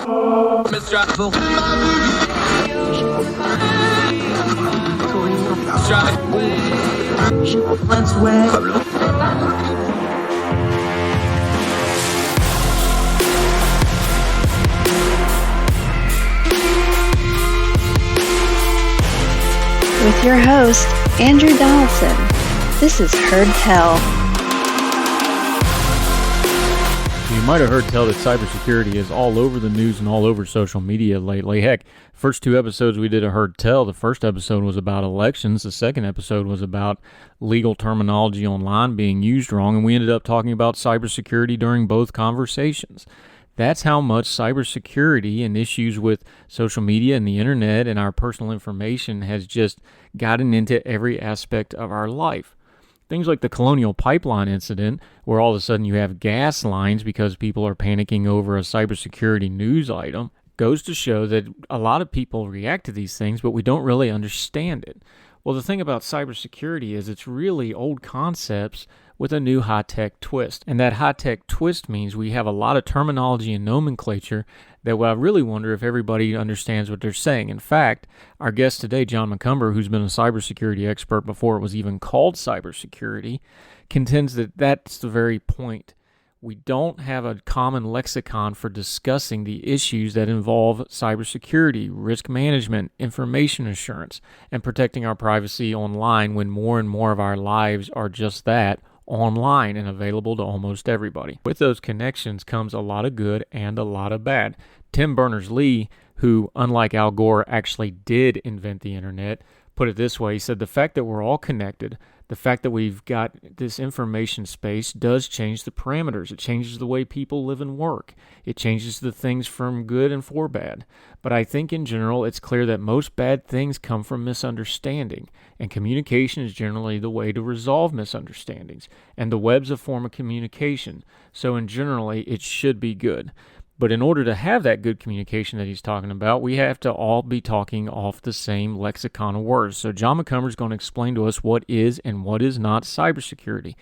With your host, Andrew Donaldson. This is Heard Tell. You might have heard tell that cybersecurity is all over the news and all over social media lately. Heck, first two episodes we did a Heard Tell. The first episode was about elections. The second episode was about legal terminology online being used wrong, and we ended up talking about cybersecurity during both conversations. That's how much cybersecurity and issues with social media and the internet and our personal information has just gotten into every aspect of our life. Things like the Colonial pipeline incident, where all of a sudden you have gas lines because people are panicking over a cybersecurity news item, goes to show that a lot of people react to these things, but we don't really understand it. Well, the thing about cybersecurity is it's really old concepts with a new high-tech twist. And that high-tech twist means we have a lot of terminology and nomenclature that I really wonder if everybody understands what they're saying. In fact, our guest today, John McCumber, who's been a cybersecurity expert before it was even called cybersecurity, contends that that's the very point. We don't have a common lexicon for discussing the issues that involve cybersecurity, risk management, information assurance, and protecting our privacy online when more and more of our lives are just that, online and available to almost everybody. With those connections comes a lot of good and a lot of bad. Tim Berners-Lee, who, unlike Al Gore, actually did invent the internet, put it this way. He said, the fact that we're all connected, the fact that we've got this information space does change the parameters. It changes the way people live and work. It changes the things from good and for bad. But I think in general, it's clear that most bad things come from misunderstanding, and communication is generally the way to resolve misunderstandings, and the web's a form of communication. So in generally, it should be good. But in order to have that good communication that he's talking about, we have to all be talking off the same lexicon of words. So John McCumber is going to explain to us what is and what is not cybersecurity.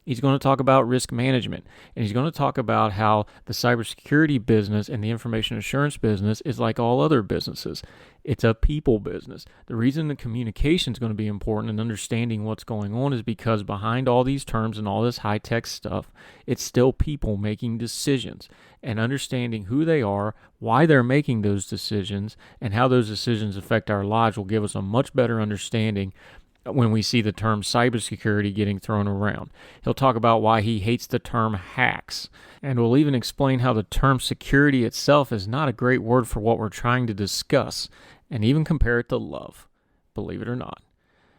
He's going to talk about risk management, and he's going to talk about how the cybersecurity business and the information assurance business is like all other businesses. It's a people business. The reason the communication is going to be important and understanding what's going on is because behind all these terms and all this high-tech stuff, it's still people making decisions, and understanding who they are, why they're making those decisions, and how those decisions affect our lives will give us a much better understanding when we see the term cybersecurity getting thrown around. He'll talk about why he hates the term hacks, and we'll even explain how the term security itself is not a great word for what we're trying to discuss, and even compare it to love, believe it or not.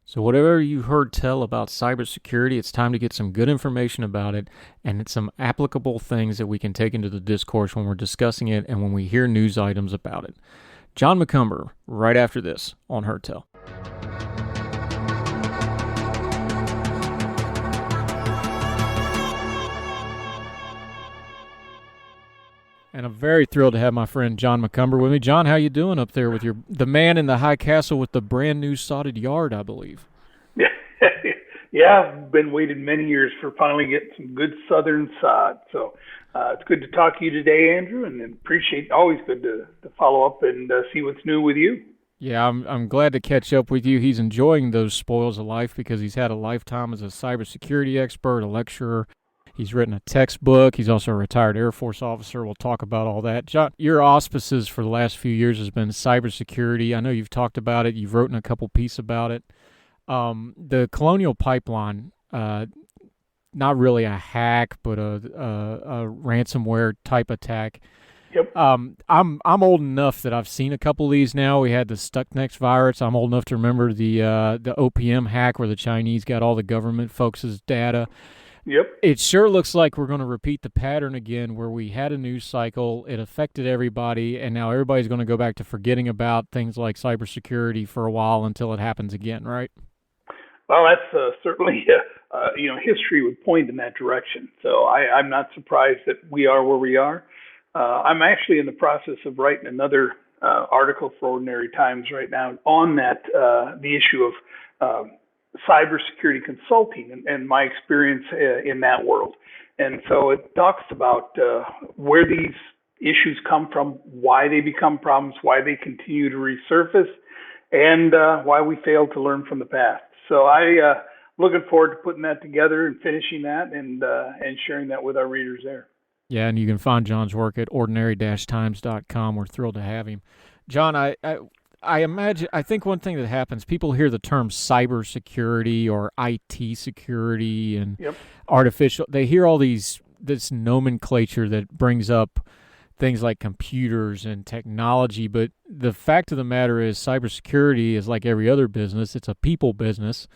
So whatever you heard tell about cybersecurity, it's time to get some good information about it, and it's some applicable things that we can take into the discourse when we're discussing it and when we hear news items about it. John McCumber, right after this on Heard Tell. And I'm very thrilled to have my friend John McCumber with me. John, how you doing up there with the man in the high castle with the brand new sodded yard, I believe? Yeah, I've been waiting many years for finally getting some good southern sod. So it's good to talk to you today, Andrew, and always good to follow up and see what's new with you. Yeah, I'm glad to catch up with you. He's enjoying those spoils of life because he's had a lifetime as a cybersecurity expert, a lecturer. He's written a textbook. He's also a retired Air Force officer. We'll talk about all that. John, your auspices for the last few years has been cybersecurity. I know you've talked about it. You've written a couple pieces about it. The Colonial pipeline, not really a hack, but a ransomware type attack. Yep. I'm old enough that I've seen a couple of these now. We had the Stuxnet virus. I'm old enough to remember the OPM hack where the Chinese got all the government folks' data. Yep. It sure looks like we're going to repeat the pattern again where we had a news cycle, it affected everybody, and now everybody's going to go back to forgetting about things like cybersecurity for a while until it happens again, right? Well, that's certainly, history would point in that direction. So I'm not surprised that we are where we are. I'm actually in the process of writing another article for Ordinary Times right now on that, the issue of cybersecurity consulting and my experience in that world. And so it talks about where these issues come from, why they become problems, why they continue to resurface, and why we failed to learn from the past. So I looking forward to putting that together and finishing that and sharing that with our readers there. Yeah, and you can find John's work at ordinary-times.com. We're thrilled to have him. John, I imagine, I think one thing that happens, people hear the term cybersecurity or IT security and they hear all this nomenclature that brings up things like computers and technology, but the fact of the matter is cybersecurity is like every other business. It's a people business,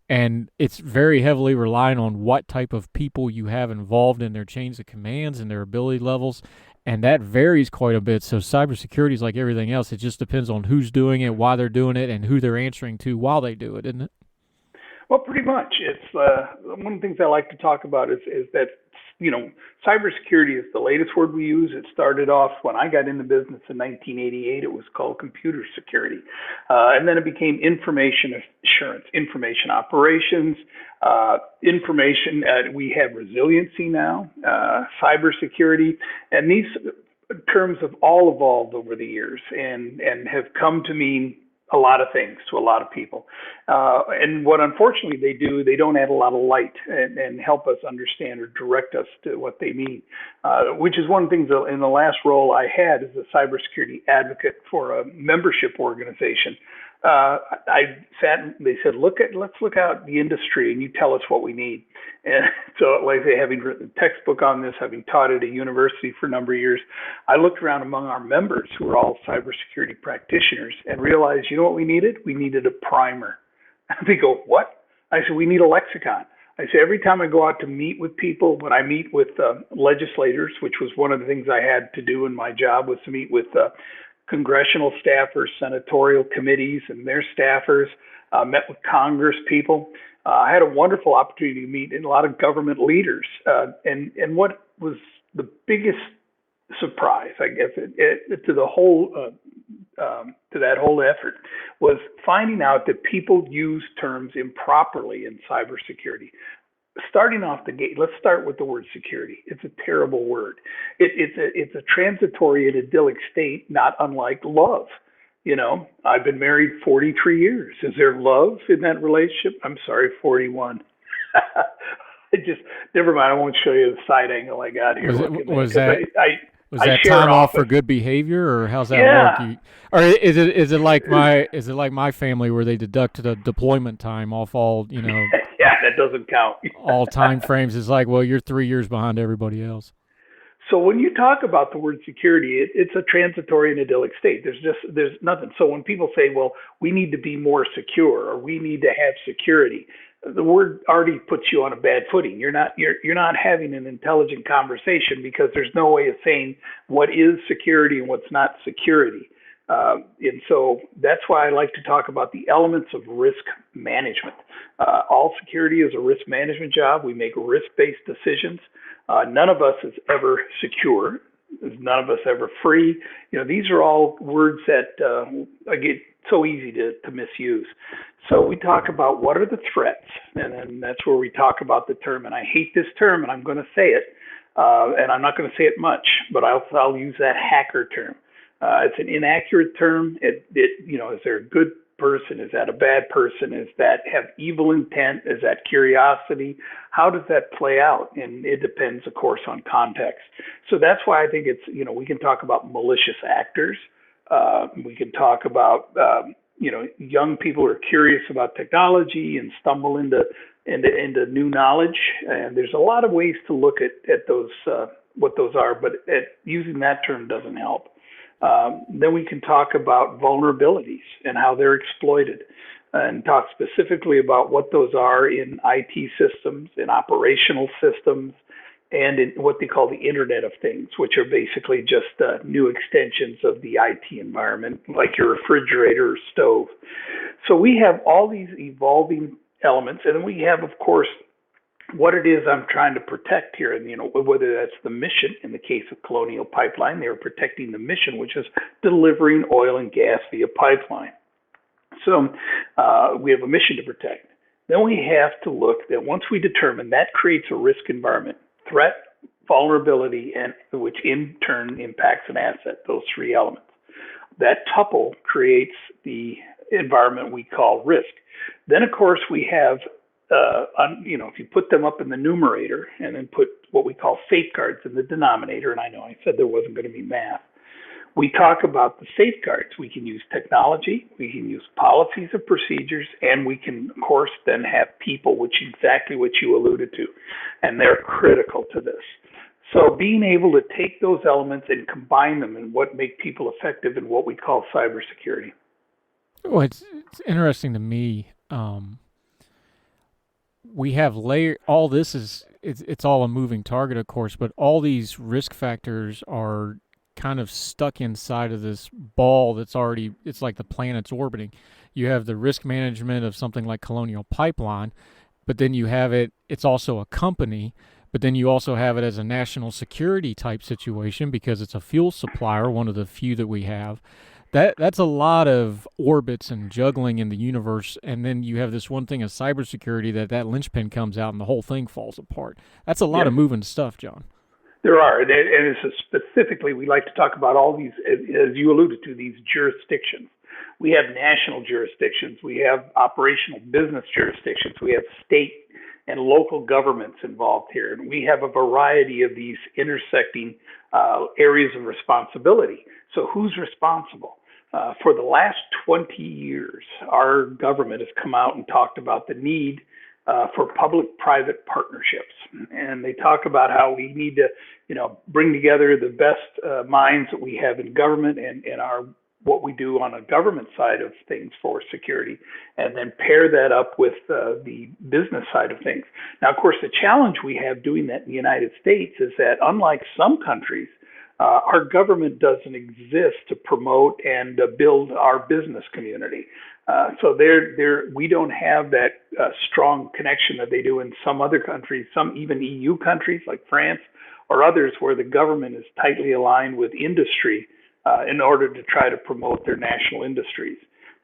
and it's very heavily relying on what type of people you have involved in their chains of commands and their ability levels, and that varies quite a bit. So cybersecurity is like everything else. It just depends on who's doing it, why they're doing it, and who they're answering to while they do it, isn't it? Well, pretty much. It's one of the things I like to talk about is that, cybersecurity is the latest word we use. It started off when I got into business in 1988. It was called computer security. And then it became information assurance, information operations, information. We have resiliency now, cybersecurity. And these terms have all evolved over the years and have come to mean a lot of things to a lot of people. And what unfortunately they don't add a lot of light and help us understand or direct us to what they mean, which is one of the things in the last role I had as a cybersecurity advocate for a membership organization. I sat and they said, let's look out the industry and you tell us what we need. And so, like I say, having written a textbook on this, having taught at a university for a number of years, I looked around among our members who were all cybersecurity practitioners and realized, you know what we needed? We needed a primer. They go, what? I said, we need a lexicon. I say, every time I go out to meet with people, when I meet with legislators, which was one of the things I had to do in my job, was to meet with congressional staffers, senatorial committees and their staffers, met with Congress people. I had a wonderful opportunity to meet a lot of government leaders. And what was the biggest surprise, I guess, to the whole to that whole effort was finding out that people use terms improperly in cybersecurity. Starting off the gate, let's start with the word security. It's a terrible word. It's a transitory and idyllic state, not unlike love. I've been married 43 years. Is there love in that relationship? I'm sorry, 41. Never mind. I won't show you the side angle I got here. Was that time off for good behavior, or how's that work? Or is it like my family where they deduct the deployment time off all Yeah, that doesn't count. all time frames? It's like, well, you're 3 years behind everybody else. So when you talk about the word security, it's a transitory and idyllic state. There's nothing. So when people say, well, we need to be more secure or we need to have security, the word already puts you on a bad footing. You're not having an intelligent conversation because there's no way of saying what is security and what's not security. And so that's why I like to talk about the elements of risk management. All security is a risk management job. We make risk-based decisions. None of us is ever secure. None of us ever free. These are all words that get so easy to misuse. So we talk about what are the threats, and then that's where we talk about the term. And I hate this term, and I'm going to say it, and I'm not going to say it much, but I'll use that hacker term. It's an inaccurate term. Is there a good person? Is that a bad person? Is that have evil intent? Is that curiosity? How does that play out? And it depends, of course, on context. So that's why I think it's, we can talk about malicious actors. We can talk about, young people who are curious about technology and stumble into new knowledge. And there's a lot of ways to look at those, what those are, but using that term doesn't help. Then we can talk about vulnerabilities and how they're exploited, and talk specifically about what those are in IT systems, in operational systems, and in what they call the Internet of Things, which are basically just new extensions of the IT environment, like your refrigerator or stove. So we have all these evolving elements, and then we have, of course, what it is I'm trying to protect here. And, whether that's the mission. In the case of Colonial Pipeline, they were protecting the mission, which is delivering oil and gas via pipeline. So we have a mission to protect. Then we have to look that once we determine that creates a risk environment, threat, vulnerability, and which in turn impacts an asset, those three elements. That tuple creates the environment we call risk. Then, of course, we have, if you put them up in the numerator and then put what we call safeguards in the denominator, and I know I said there wasn't going to be math, we talk about the safeguards. We can use technology, we can use policies and procedures, and we can, of course, then have people, which is exactly what you alluded to, and they're critical to this. So being able to take those elements and combine them in what make people effective in what we call cybersecurity. Well, it's interesting to me. We have all this is, it's all a moving target, of course, but all these risk factors are kind of stuck inside of this ball that's already, it's like the planet's orbiting. You have the risk management of something like Colonial Pipeline, but then you have it's also a company, but then you also have it as a national security type situation because it's a fuel supplier, one of the few that we have. That's a lot of orbits and juggling in the universe, and then you have this one thing of cybersecurity that linchpin comes out and the whole thing falls apart. That's a lot of moving stuff, John. There are, and it's specifically, we like to talk about all these, as you alluded to, these jurisdictions. We have national jurisdictions, we have operational business jurisdictions, we have state and local governments involved here, and we have a variety of these intersecting areas of responsibility. So who's responsible? For the last 20 years, our government has come out and talked about the need for public-private partnerships. And they talk about how we need to, bring together the best minds that we have in government and what we do on a government side of things for security, and then pair that up with the business side of things. Now, of course, the challenge we have doing that in the United States is that unlike some countries, our government doesn't exist to promote and build our business community. So we don't have that strong connection that they do in some other countries, some even EU countries like France or others, where the government is tightly aligned with industry in order to try to promote their national industries.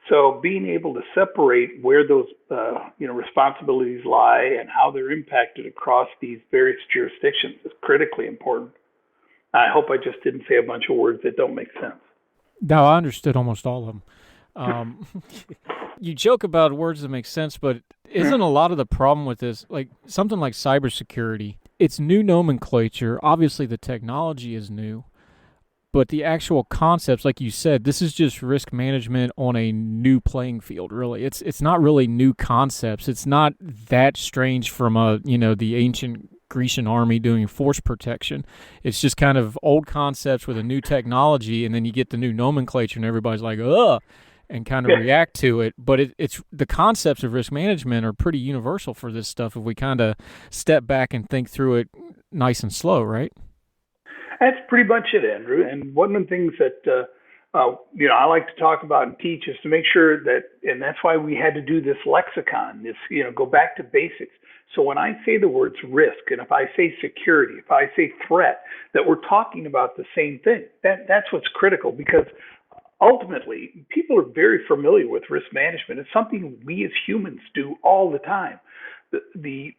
So being able to separate where those responsibilities lie and how they're impacted across these various jurisdictions is critically important. I hope I just didn't say a bunch of words that don't make sense. No, I understood almost all of them. You joke about words that make sense, but isn't a lot of the problem with this, like something like cybersecurity, it's new nomenclature. Obviously, the technology is new, but the actual concepts, like you said, this is just risk management on a new playing field, really. It's not really new concepts. It's not that strange from the ancient Grecian army doing force protection. It's just kind of old concepts with a new technology, and then you get the new nomenclature, and everybody's like, ugh, and kind of react to it. But it's the concepts of risk management are pretty universal for this stuff if we kind of step back and think through it nice and slow, right? That's pretty much it, Andrew. And one of the things that I like to talk about and teach is to make sure that, and that's why we had to do this lexicon, go back to basics. So when I say the words risk, and if I say security, if I say threat, that we're talking about the same thing. That's what's critical, because ultimately, people are very familiar with risk management. It's something we as humans do all the time. The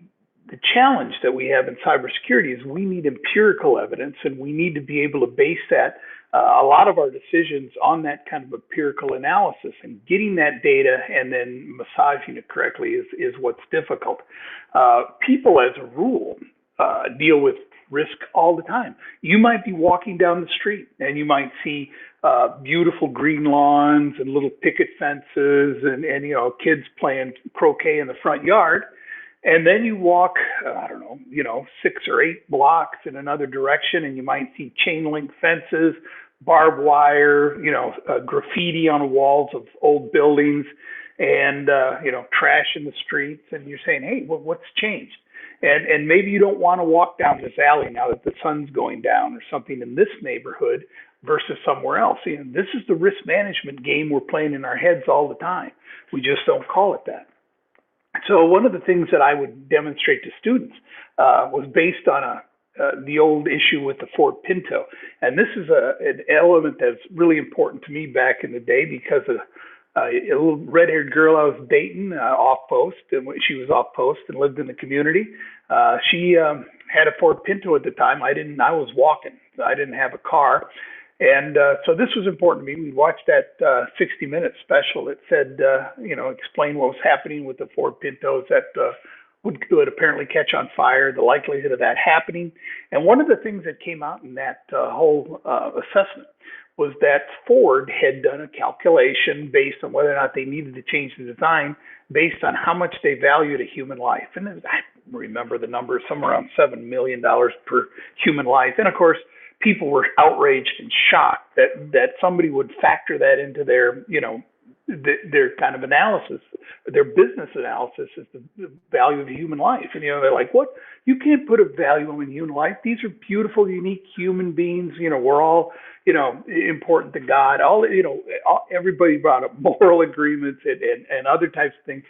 challenge that we have in cybersecurity is we need empirical evidence, and we need to be able to base that a lot of our decisions on that kind of empirical analysis, and getting that data and then massaging it correctly is what's difficult. People, as a rule, deal with risk all the time. You might be walking down the street and you might see beautiful green lawns and little picket fences and kids playing croquet in the front yard. And then you walk, 6 or 8 blocks in another direction, and you might see chain link fences, barbed wire, graffiti on the walls of old buildings, and trash in the streets. And you're saying, hey, what's changed? And maybe you don't want to walk down this alley now that the sun's going down or something in this neighborhood versus somewhere else. This is the risk management game we're playing in our heads all the time. We just don't call it that. So one of the things that I would demonstrate to students was based on the old issue with the Ford Pinto. And this is an element that's really important to me back in the day, because a little red-haired girl I was dating off post, and she was off post and lived in the community. She had a Ford Pinto at the time. I was walking. I didn't have a car. And so this was important to me. We watched that 60-minute special that said, explain what was happening with the Ford Pintos that would apparently catch on fire, the likelihood of that happening. And one of the things that came out in that whole assessment was that Ford had done a calculation based on whether or not they needed to change the design based on how much they valued a human life. And I remember the number, somewhere around $7 million per human life. And of course, people were outraged and shocked that somebody would factor that into their, their kind of analysis, their business analysis is the value of the human life. And, they're like, what? You can't put a value on human life. These are beautiful, unique human beings. We're all, important to God. Everybody brought up moral agreements and other types of things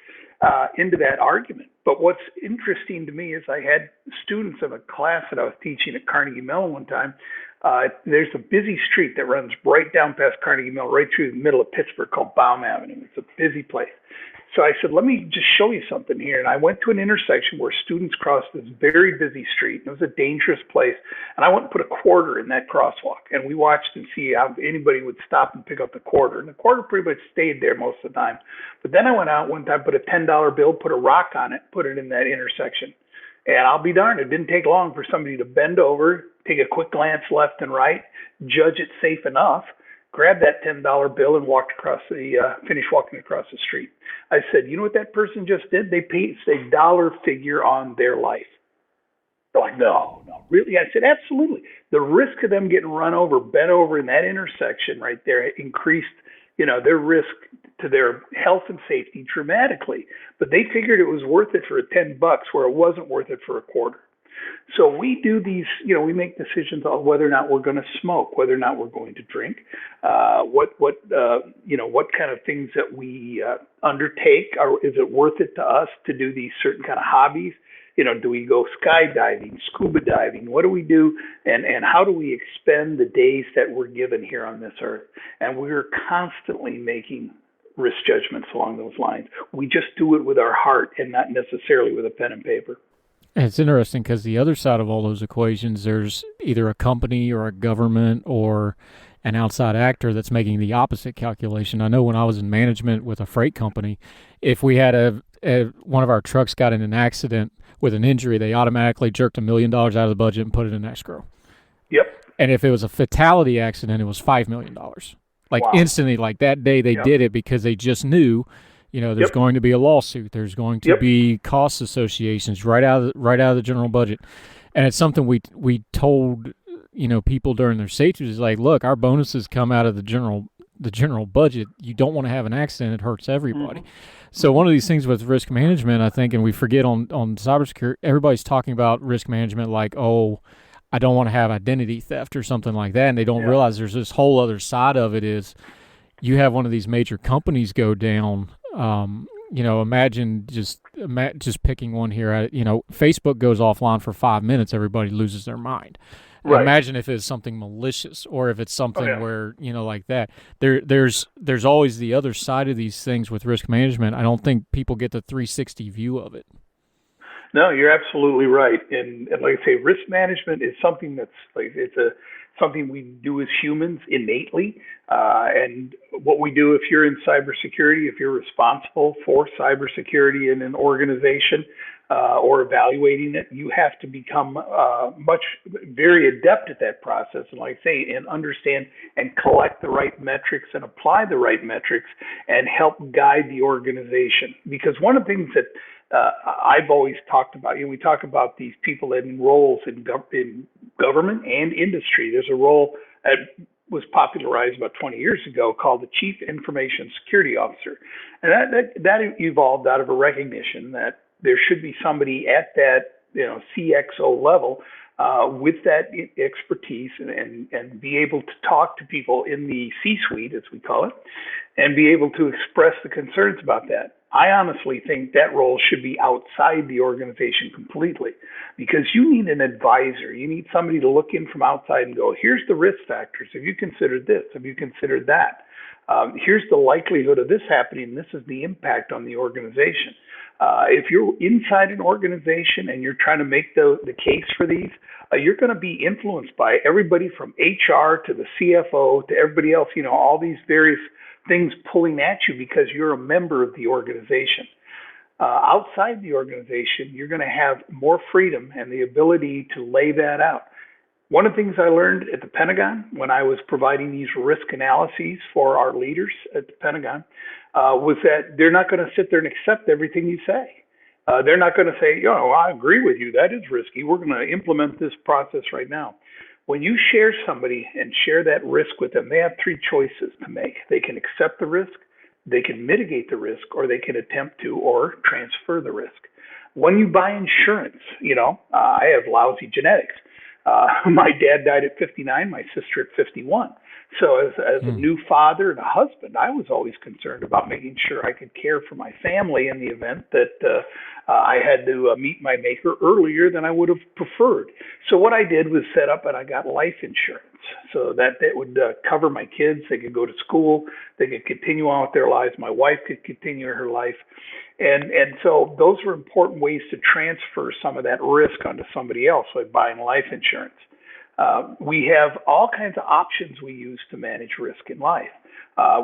into that argument. But what's interesting to me is I had students of a class that I was teaching at Carnegie Mellon one time. There's a busy street that runs right down past Carnegie Mellon, right through the middle of Pittsburgh, called Baum Avenue. It's a busy place. So I said, let me just show you something here. And I went to an intersection where students crossed this very busy street. It was a dangerous place. And I went and put a quarter in that crosswalk. And we watched and see how anybody would stop and pick up the quarter. And the quarter pretty much stayed there most of the time. But then I went out one time, put a $10 bill, put a rock on it, put it in that intersection. And I'll be darned, it didn't take long for somebody to bend over, take a quick glance left and right, judge it safe enough, grab that $10 bill and finish walking across the street. I said, you know what that person just did? They placed a dollar figure on their life. They're like, no, really? I said, absolutely. The risk of them getting run over, bent over in that intersection right there increased, their risk to their health and safety dramatically. But they figured it was worth it for $10 where it wasn't worth it for a quarter. So we do these, we make decisions on whether or not we're going to smoke, whether or not we're going to drink, what kind of things that we undertake, or is it worth it to us to do these certain kind of hobbies? Do we go skydiving, scuba diving? What do we do? And how do we expend the days that we're given here on this earth? And we're constantly making risk judgments along those lines. We just do it with our heart and not necessarily with a pen and paper. And it's interesting because the other side of all those equations, there's either a company or a government or an outside actor that's making the opposite calculation. I know when I was in management with a freight company, if we had one of our trucks got in an accident with an injury, they automatically jerked $1 million out of the budget and put it in escrow. Yep. And if it was a fatality accident, it was $5 million. Like wow. Instantly, like that day they did it because they just knew, there's going to be a lawsuit. There's going to be cost associations right out of the general budget. And it's something we told, people during their safety is like, look, our bonuses come out of the general budget. You don't want to have an accident. It hurts everybody. Mm-hmm. So one of these things with risk management, I think, and we forget on cybersecurity, everybody's talking about risk management like, oh, I don't want to have identity theft or something like that. And they don't realize there's this whole other side of it is you have one of these major companies go down. Imagine just picking one here. Facebook goes offline for 5 minutes. Everybody loses their mind. Right. Imagine if it's something malicious or if it's something where, like that. There's always the other side of these things with risk management. I don't think people get the 360 view of it. No, you're absolutely right. And like I say, risk management is something that's like something we do as humans innately. And what we do if you're in cybersecurity, if you're responsible for cybersecurity in an organization or evaluating it, you have to become very adept at that process. And like I say, and understand and collect the right metrics and apply the right metrics and help guide the organization. Because one of the things that I've always talked about, we talk about these people that enrolls in government and industry. There's a role that was popularized about 20 years ago called the Chief Information Security Officer. And that evolved out of a recognition that there should be somebody at that CXO level with that expertise and be able to talk to people in the C-suite, as we call it, and be able to express the concerns about that. I honestly think that role should be outside the organization completely, because you need an advisor. You need somebody to look in from outside and go, here's the risk factors. Have you considered this? Have you considered that? Here's the likelihood of this happening. This is the impact on the organization. If you're inside an organization and you're trying to make the case for these, you're going to be influenced by everybody from HR to the CFO to everybody else, all these various things pulling at you because you're a member of the organization. Outside the organization, you're going to have more freedom and the ability to lay that out. One of the things I learned at the Pentagon when I was providing these risk analyses for our leaders at the Pentagon was that they're not going to sit there and accept everything you say. They're not going to say, I agree with you. That is risky. We're going to implement this process right now. When you share somebody and share that risk with them, they have three choices to make. They can accept the risk, they can mitigate the risk, or they can attempt to or transfer the risk. When you buy insurance, I have lousy genetics. My dad died at 59, my sister at 51. So as a new father and a husband, I was always concerned about making sure I could care for my family in the event that I had to meet my maker earlier than I would have preferred. So what I did was set up and I got life insurance so that it would cover my kids. They could go to school. They could continue on with their lives. My wife could continue her life. And so those were important ways to transfer some of that risk onto somebody else, like buying life insurance. We have all kinds of options we use to manage risk in life.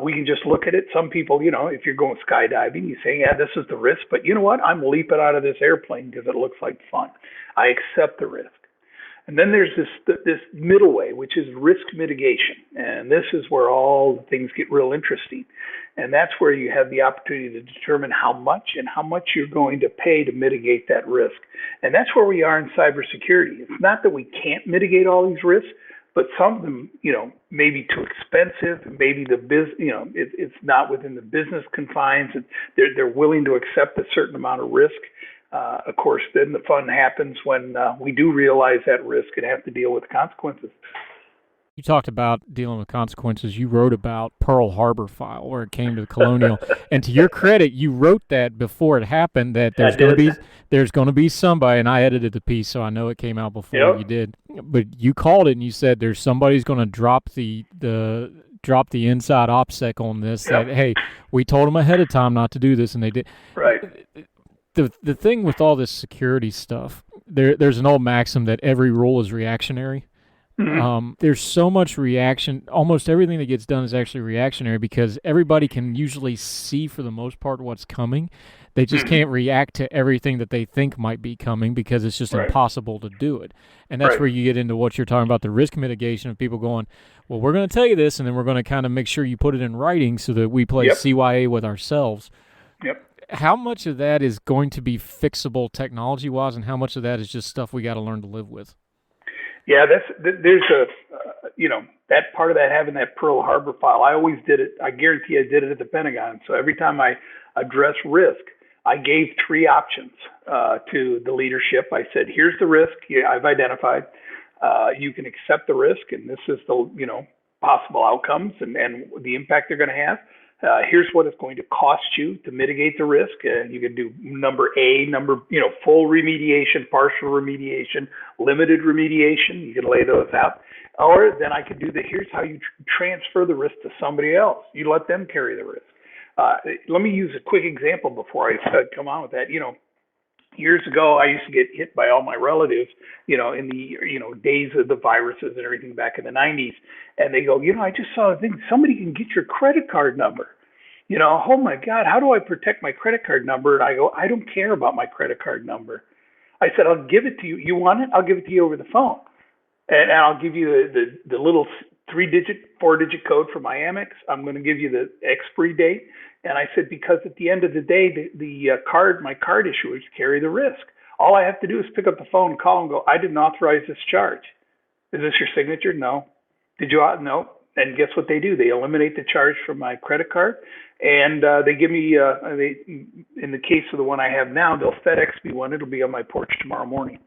We can just look at it. Some people, if you're going skydiving, you say, yeah, this is the risk, but you know what? I'm leaping out of this airplane because it looks like fun. I accept the risk. And then there's this middle way, which is risk mitigation. And this is where all the things get real interesting. And that's where you have the opportunity to determine how much you're going to pay to mitigate that risk. And that's where we are in cybersecurity. It's not that we can't mitigate all these risks, but some of them, may be too expensive. Maybe it's not within the business confines. They're willing to accept a certain amount of risk. Of course, then the fun happens when we do realize that risk and have to deal with the consequences. You talked about dealing with consequences. You wrote about Pearl Harbor file where it came to the Colonial. And to your credit, you wrote that before it happened, that there's going to be somebody, and I edited the piece, so I know it came out before you did. But you called it and you said there's somebody's going to drop the inside OPSEC on this. That, hey, we told them ahead of time not to do this, and they did. Right. The thing with all this security stuff, there's an old maxim that every rule is reactionary. Mm-hmm. There's so much reaction. Almost everything that gets done is actually reactionary because everybody can usually see for the most part what's coming. They just can't react to everything that they think might be coming because it's just impossible to do it. And that's where you get into what you're talking about, the risk mitigation of people going, well, we're going to tell you this, and then we're going to kind of make sure you put it in writing so that we play CYA with ourselves. Yep. How much of that is going to be fixable technology-wise, and how much of that is just stuff we got to learn to live with? Yeah, there's that part of that, having that Pearl Harbor file. I always did it. I guarantee I did it at the Pentagon. So every time I address risk, I gave three options to the leadership. I said, here's the risk I've identified. You can accept the risk, and this is the possible outcomes and the impact they're going to have. Here's what it's going to cost you to mitigate the risk. You can do number A, full remediation, partial remediation, limited remediation. You can lay those out. Or then I could do here's how you transfer the risk to somebody else. You let them carry the risk. Let me use a quick example before I come on with that. Years ago, I used to get hit by all my relatives, in the days of the viruses and everything back in the 90s. And they go, I just saw a thing. Somebody can get your credit card number. Oh my God, how do I protect my credit card number? And I go, I don't care about my credit card number. I said, I'll give it to you. You want it? I'll give it to you over the phone. And I'll give you the little 4-digit code for my Amex. I'm going to give you the expiry date. And I said, because at the end of the day, my card issuers carry the risk. All I have to do is pick up the phone, call, and go, I didn't authorize this charge. Is this your signature? No. Did you? No. And guess what they do? They eliminate the charge from my credit card, and they give me, in the case of the one I have now, they'll FedEx me one. It'll be on my porch tomorrow morning.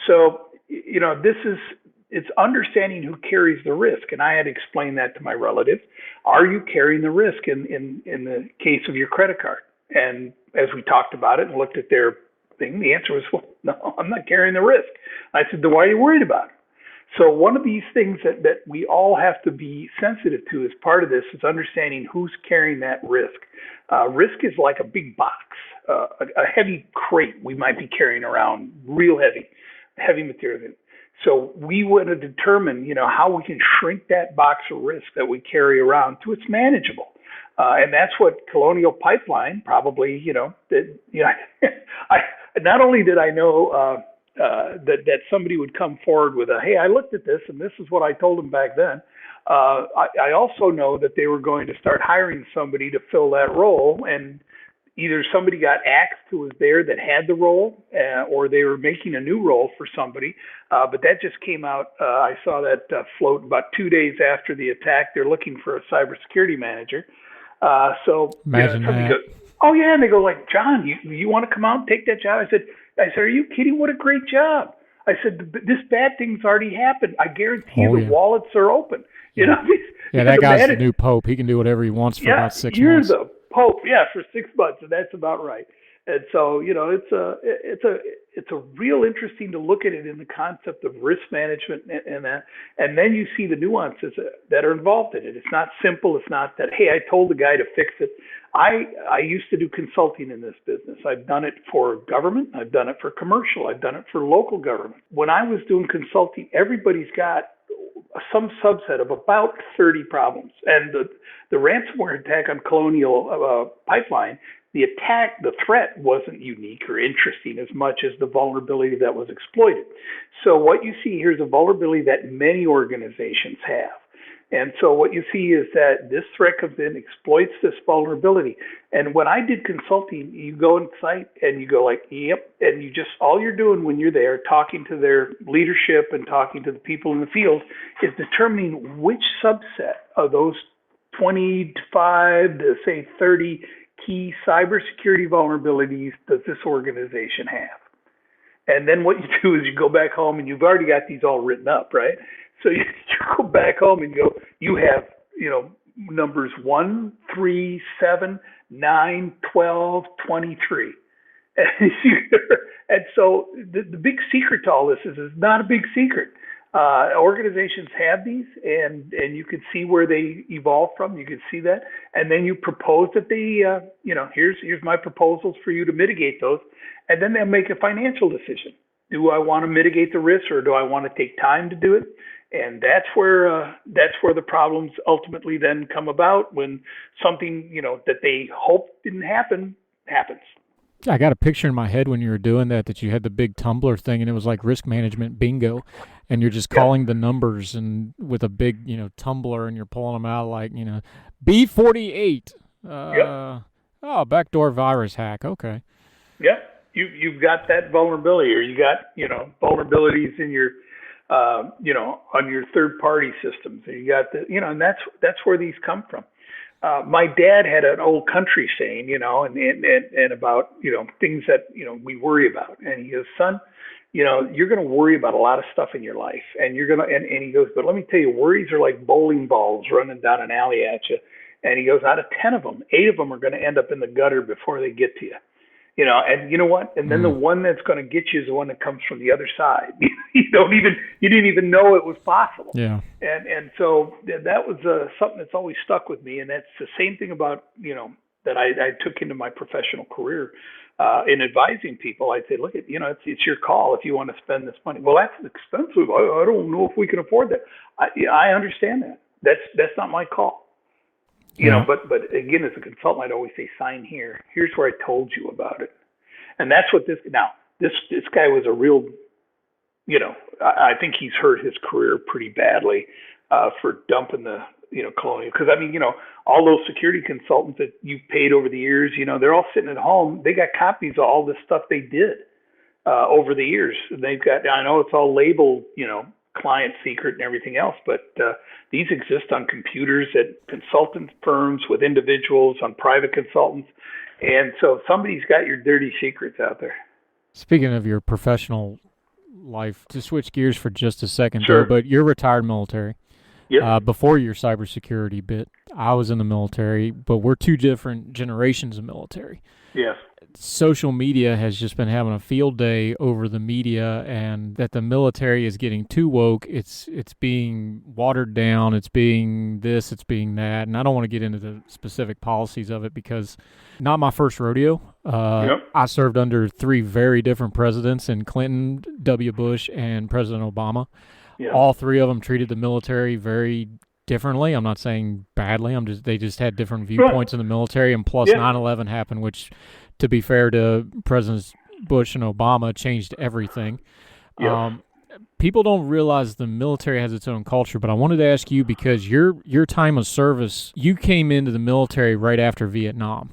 So, it's understanding who carries the risk. And I had explained that to my relatives. Are you carrying the risk in the case of your credit card? And as we talked about it and looked at their thing, the answer was, well, no, I'm not carrying the risk. I said, then why are you worried about it? So one of these things that we all have to be sensitive to as part of this is understanding who's carrying that risk. Risk is like a big box, a heavy crate we might be carrying around, real heavy material. So we want to determine, how we can shrink that box of risk that we carry around to it's manageable. And that's what Colonial Pipeline probably, did. I not only did I know that somebody would come forward with hey, I looked at this and this is what I told them back then. I also know that they were going to start hiring somebody to fill that role, and either somebody got axed who was there that had the role, or they were making a new role for somebody. But that just came out. I saw that float about 2 days after the attack. They're looking for a cybersecurity manager. So imagine somebody that. goes, oh yeah, and they go like, John, you want to come out and take that job? I said, are you kidding? What a great job. I said, this bad thing's already happened. I guarantee you the wallets are open. Yeah, that guy's the new pope. He can do whatever he wants for about 6 months. You're the pope, for 6 months, and that's about right. And so, it's a real interesting to look at it in the concept of risk management and that. And then you see the nuances that are involved in it. It's not simple. It's not that, hey, I told the guy to fix it. I used to do consulting in this business. I've done it for government. I've done it for commercial. I've done it for local government. When I was doing consulting, everybody's got some subset of about 30 problems. And the ransomware attack on Colonial Pipeline, the threat wasn't unique or interesting as much as the vulnerability that was exploited. So what you see here is a vulnerability that many organizations have. And so what you see is that this threat comes in, exploits this vulnerability. And when I did consulting, you go on site and you go like, yep. And all you're doing when you're there, talking to their leadership and talking to the people in the field, is determining which subset of those 25 to say 30 key cybersecurity vulnerabilities does this organization have. And then what you do is you go back home and you've already got these all written up, right? So you go back home and you have, numbers 1, 3, 7, 9, 12, 23. And so the big secret to all this is not a big secret. Organizations have these, and you can see where they evolve from. You can see that, and then you propose that here's my proposals for you to mitigate those, and then they'll make a financial decision. Do I want to mitigate the risk, or do I want to take time to do it? And that's where the problems ultimately then come about, when something that they hoped didn't happen happens. I got a picture in my head when you were doing that you had the big tumbler thing, and it was like risk management bingo, and you're just calling the numbers and with a big tumbler, and you're pulling them out like B48. Oh, backdoor virus hack. Okay. Yep. You've got that vulnerability, or you got vulnerabilities in your on your third party systems. And you got and that's where these come from. My dad had an old country saying, and about, things that, we worry about. And he goes, son, you're going to worry about a lot of stuff in your life, and you're going to, and he goes, but let me tell you, worries are like bowling balls running down an alley at you. And he goes, out of 10 of them, 8 of them are going to end up in the gutter before they get to you. And you know what? And then the one that's going to get you is the one that comes from the other side. You didn't even know it was possible. Yeah. And so that was something that's always stuck with me. And that's the same thing about, that I took into my professional career, in advising people. I'd say, look, it's your call if you want to spend this money. Well, that's expensive. I don't know if we can afford that. I understand that. That's not my call. But again, as a consultant, I'd always say, sign here. Here's where I told you about it. And that's what this guy was a real, I think he's hurt his career pretty badly, for dumping the, Colonial. Because, all those security consultants that you paid over the years, they're all sitting at home. They got copies of all the stuff they did, over the years. They've got, I know it's all labeled, client secret and everything else, but these exist on computers at consultant firms, with individuals, on private consultants. And so somebody's got your dirty secrets out there. Speaking of your professional life, to switch gears for just a second, Sure. though, but you're retired military. Yep. Before your cybersecurity bit, I was in the military, but we're two different generations of military. Yes. Social media has just been having a field day over the media, and that the military is getting too woke. It's being watered down. It's being this. It's being that. And I don't want to get into the specific policies of it because not my first rodeo. Yep. I served under three very different presidents in Clinton, W. Bush, and President Obama. Yeah. All three of them treated the military very differently. I'm not saying badly. They just had different viewpoints in the military, and plus 9/11 happened, which, to be fair to Presidents Bush and Obama, changed everything. Yeah. People don't realize the military has its own culture, but I wanted to ask you, because your time of service, you came into the military right after Vietnam.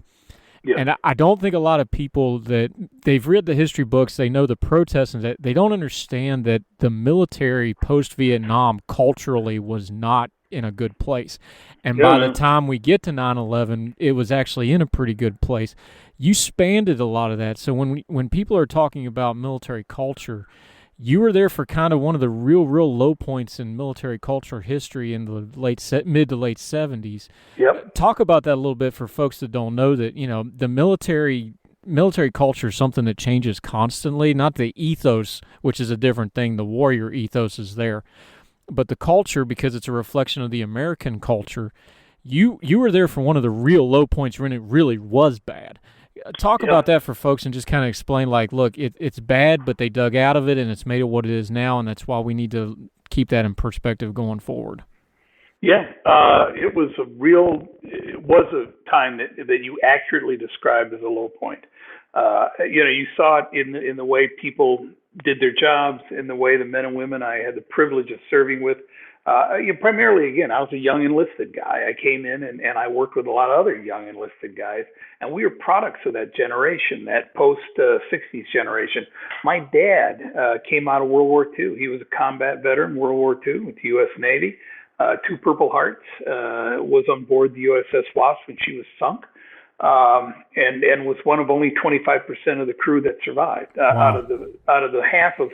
Yeah. And I don't think a lot of people, that they've read the history books, they know the protests, and that they don't understand that the military post-Vietnam culturally was not in a good place. And by the time we get to 9/11, it was actually in a pretty good place. You spanned a lot of that. So when people are talking about military culture, you were there for kind of one of the real low points in military culture history in the mid to late 70s. Yep. Talk about that a little bit for folks that don't know that, the military culture is something that changes constantly, not the ethos, which is a different thing. The warrior ethos is there. But the culture, because it's a reflection of the American culture, you were there for one of the real low points when it really was bad. Talk about that for folks and just kind of explain, like, look, it's bad, but they dug out of it and it's made it what it is now, and that's why we need to keep that in perspective going forward. Yeah, it was a time that you accurately described as a low point. You saw it in the way people did their jobs, in the way the men and women I had the privilege of serving with. Primarily, again, I was a young enlisted guy. I came in and I worked with a lot of other young enlisted guys, and we were products of that generation, that post-60s generation. My dad came out of World War II. He was a combat veteran, World War II, with the U.S. Navy. 2 Purple Hearts, was on board the USS Wasp when she was sunk, and was one of only 25% of the crew that survived. Wow. Out of the half of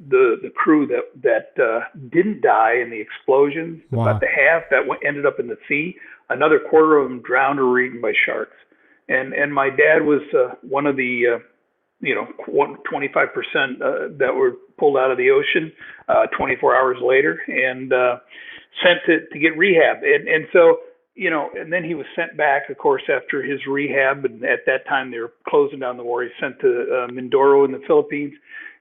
the crew that didn't die in the explosions, Wow. about the half that ended up in the sea. Another quarter of them drowned or were eaten by sharks. And my dad was one of the 25% that were pulled out of the ocean 24 hours later and sent to get rehab. And so, and then he was sent back, of course, after his rehab. And at that time, they were closing down the war. He sent to Mindoro in the Philippines.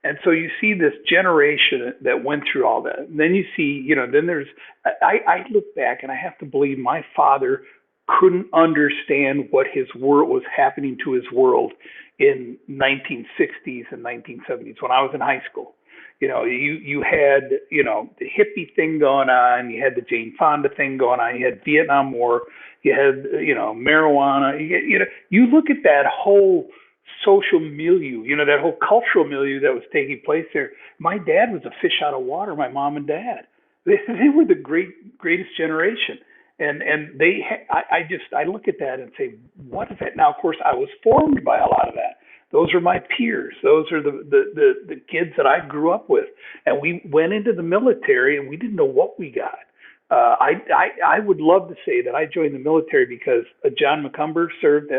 And so you see this generation that went through all that. And then you see, then there's, I look back and I have to believe my father couldn't understand what his world was happening to his world in 1960s and 1970s when I was in high school. You had, the hippie thing going on, you had the Jane Fonda thing going on, you had Vietnam War, you had, marijuana, you look at that whole social milieu, that whole cultural milieu that was taking place there. My dad was a fish out of water, my mom and dad. They were the greatest generation. And I look at that and say, what is that? Now, of course, I was formed by a lot of that. Those are my peers. Those are the kids that I grew up with. And we went into the military and we didn't know what we got. I would love to say that I joined the military because John McCumber served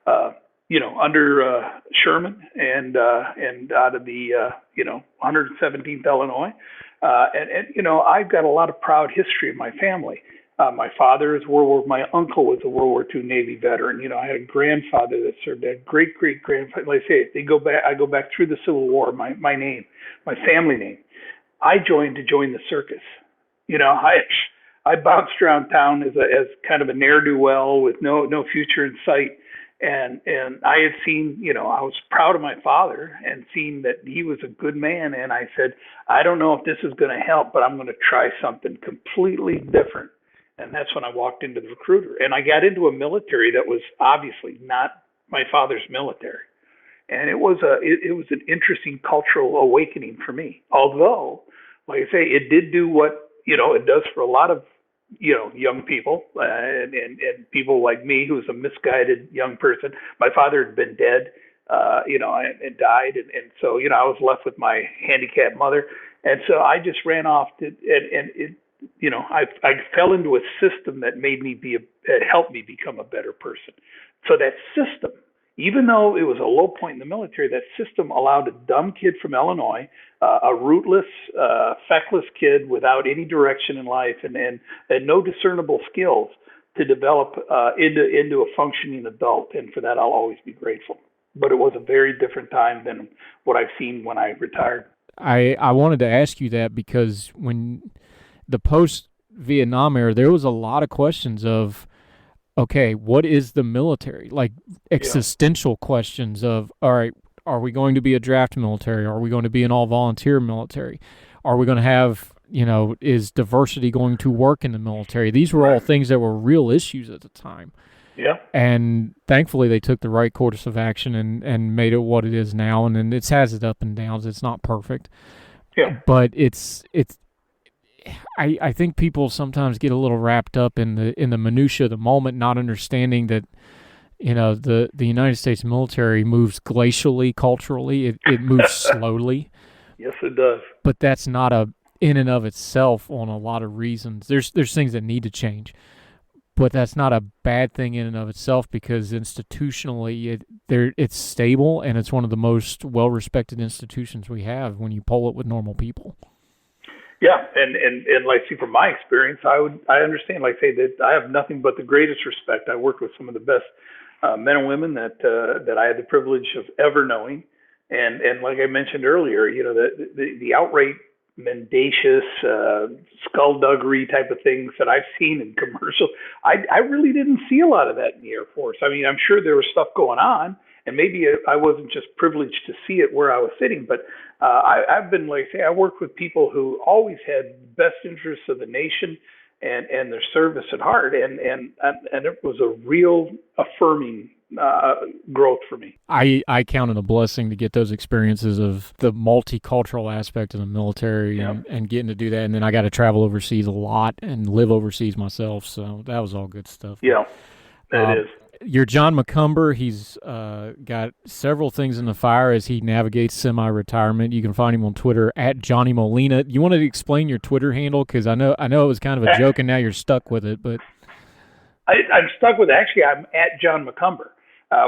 under Sherman and out of the 117th Illinois. I've got a lot of proud history in my family. My father is my uncle was a World War II Navy veteran. I had a grandfather that served, a great grandfather. Like I say, I go back through the Civil War, my name, my family name. I joined to join the circus. I bounced around town as kind of a ne'er-do-well with no future in sight. And I had seen, I was proud of my father and seen that he was a good man. And I said, I don't know if this is going to help, but I'm going to try something completely different. And that's when I walked into the recruiter. And I got into a military that was obviously not my father's military. And it was an interesting cultural awakening for me. Although, like I say, it did do what, it does for a lot of young people and people like me, who's a misguided young person. My father had been dead, and died. And so, I was left with my handicapped mother. And so I just ran off to, and it, I fell into a system that that helped me become a better person. So that system, even though it was a low point in the military, that system allowed a dumb kid from Illinois, a rootless, feckless kid without any direction in life and no discernible skills to develop into a functioning adult. And for that, I'll always be grateful. But it was a very different time than what I've seen when I retired. I wanted to ask you that because when the post-Vietnam era, there was a lot of questions of, okay, what is the military? Like existential questions of, all right, are we going to be a draft military? Are we going to be an all-volunteer military? Are we going to have, is diversity going to work in the military? These were all things that were real issues at the time. Yeah. And thankfully they took the right course of action and made it what it is now. And then it has its up and downs. It's not perfect. Yeah. But I think people sometimes get a little wrapped up in the minutia of the moment, not understanding that, the United States military moves glacially culturally. It moves slowly. Yes, it does. But that's not in and of itself on a lot of reasons. There's things that need to change. But that's not a bad thing in and of itself because institutionally it's stable and it's one of the most well-respected institutions we have when you poll it with normal people. Yeah, and like, see, from my experience, I understand. Like, say that I have nothing but the greatest respect. I worked with some of the best men and women that I had the privilege of ever knowing, and like I mentioned earlier, the outright mendacious skullduggery type of things that I've seen in commercials, I really didn't see a lot of that in the Air Force. I mean, I'm sure there was stuff going on, and maybe I wasn't just privileged to see it where I was sitting, but I've been, like, say, I worked with people who always had best interests of the nation and their service at heart, and it was a real affirming growth for me. I count it a blessing to get those experiences of the multicultural aspect of the military and getting to do that. And then I got to travel overseas a lot and live overseas myself. So that was all good stuff. Yeah, that is. You're John McCumber. He's got several things in the fire as he navigates semi-retirement. You can find him on Twitter at Johnny Molina. You want to explain your Twitter handle? Because I know it was kind of a joke and now you're stuck with it. But I'm stuck with it. Actually, I'm at John McCumber.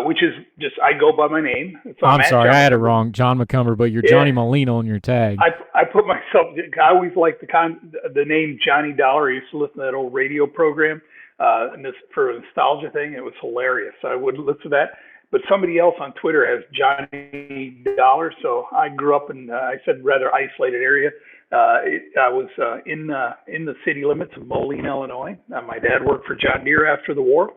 Which is just, I go by my name. So I'm sorry, I had it wrong, John McCumber, but you're Johnny Molina on your tag. I put myself, I always liked the name Johnny Dollar. I used to listen to that old radio program, and this for a nostalgia thing. It was hilarious. I would listen to that. But somebody else on Twitter has Johnny Dollar. So I grew up in, I said, rather isolated area. I was in the city limits of Moline, Illinois. My dad worked for John Deere after the war.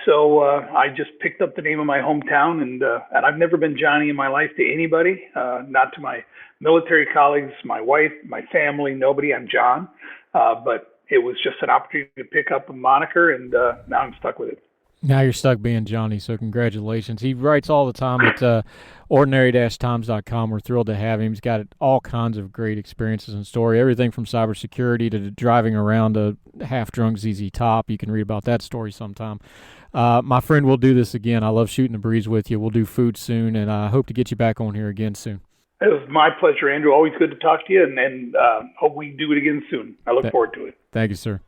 So I just picked up the name of my hometown, and I've never been Johnny in my life to anybody, not to my military colleagues, my wife, my family, nobody. I'm John, but it was just an opportunity to pick up a moniker, and now I'm stuck with it. Now you're stuck being Johnny, so congratulations. He writes all the time at ordinary-times.com. We're thrilled to have him. He's got all kinds of great experiences and story, everything from cybersecurity to driving around a half-drunk ZZ Top. You can read about that story sometime. My friend, we'll do this again. I love shooting the breeze with you. We'll do food soon, and I hope to get you back on here again soon. It was my pleasure, Andrew. Always good to talk to you, and hope we do it again soon. I look forward to it. Thank you, sir.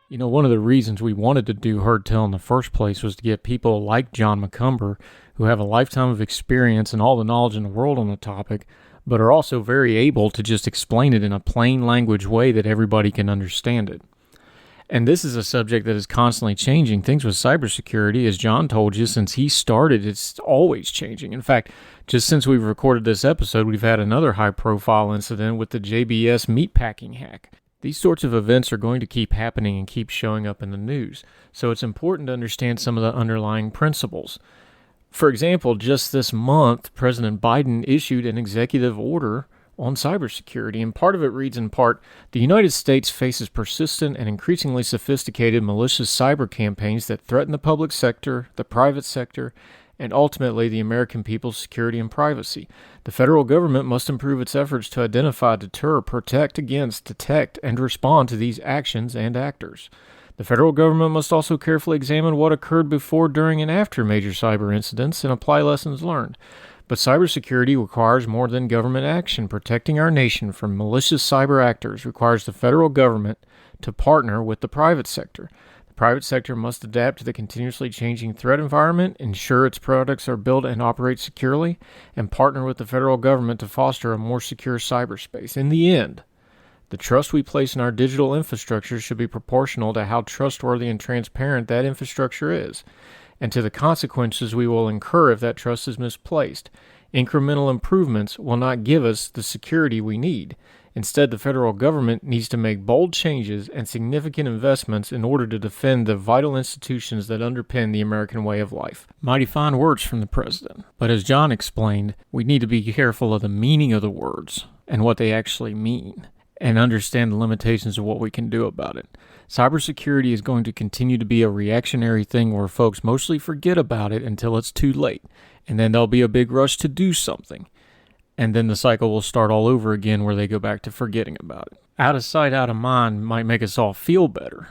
One of the reasons we wanted to do Heard Tell in the first place was to get people like John McCumber, who have a lifetime of experience and all the knowledge in the world on the topic, but are also very able to just explain it in a plain language way that everybody can understand it. And this is a subject that is constantly changing. Things with cybersecurity, as John told you, since he started, it's always changing. In fact, just since we've recorded this episode, we've had another high-profile incident with the JBS meatpacking hack. These sorts of events are going to keep happening and keep showing up in the news, so it's important to understand some of the underlying principles. For example, just this month, President Biden issued an executive order on cybersecurity, and part of it reads in part, the United States faces persistent and increasingly sophisticated malicious cyber campaigns that threaten the public sector, the private sector, and ultimately the American people's security and privacy. The federal government must improve its efforts to identify, deter, protect against, detect, and respond to these actions and actors. The federal government must also carefully examine what occurred before, during, and after major cyber incidents and apply lessons learned. But cybersecurity requires more than government action. Protecting our nation from malicious cyber actors requires the federal government to partner with the private sector. The private sector must adapt to the continuously changing threat environment, ensure its products are built and operate securely, and partner with the federal government to foster a more secure cyberspace. In the end, the trust we place in our digital infrastructure should be proportional to how trustworthy and transparent that infrastructure is, and to the consequences we will incur if that trust is misplaced. Incremental improvements will not give us the security we need. Instead, the federal government needs to make bold changes and significant investments in order to defend the vital institutions that underpin the American way of life. Mighty fine words from the president. But as John explained, we need to be careful of the meaning of the words and what they actually mean, and understand the limitations of what we can do about it. Cybersecurity is going to continue to be a reactionary thing where folks mostly forget about it until it's too late, and then there'll be a big rush to do something, and then the cycle will start all over again where they go back to forgetting about it. Out of sight, out of mind might make us all feel better,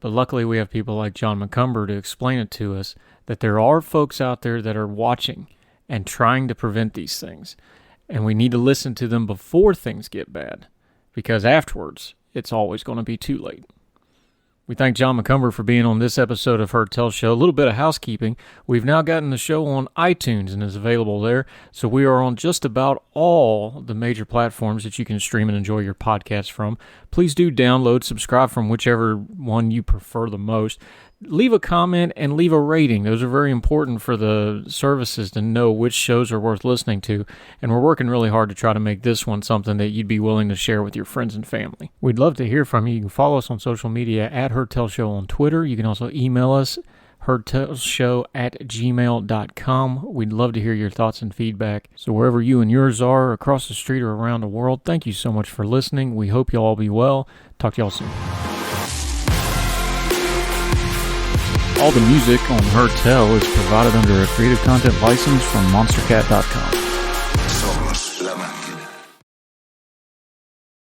but luckily we have people like John McCumber to explain it to us, that there are folks out there that are watching and trying to prevent these things, and we need to listen to them before things get bad, because afterwards, it's always going to be too late. We thank John McCumber for being on this episode of Heard Tell Show. A little bit of housekeeping. We've now gotten the show on iTunes and is available there, so we are on just about all the major platforms that you can stream and enjoy your podcast from. Please do download, subscribe from whichever one you prefer the most. Leave a comment and leave a rating. Those are very important for the services to know which shows are worth listening to, and we're working really hard to try to make this one something that you'd be willing to share with your friends and family. We'd love to hear from you. You can follow us on social media at Heard Tell Show on Twitter. You can also email us, heardtellshow@gmail.com. We'd love to hear your thoughts and feedback. So wherever you and yours are, across the street or around the world, thank you so much for listening. We hope you'll all be well. Talk to y'all soon. All the music on Heard Tell is provided under a Creative Content license from monstercat.com.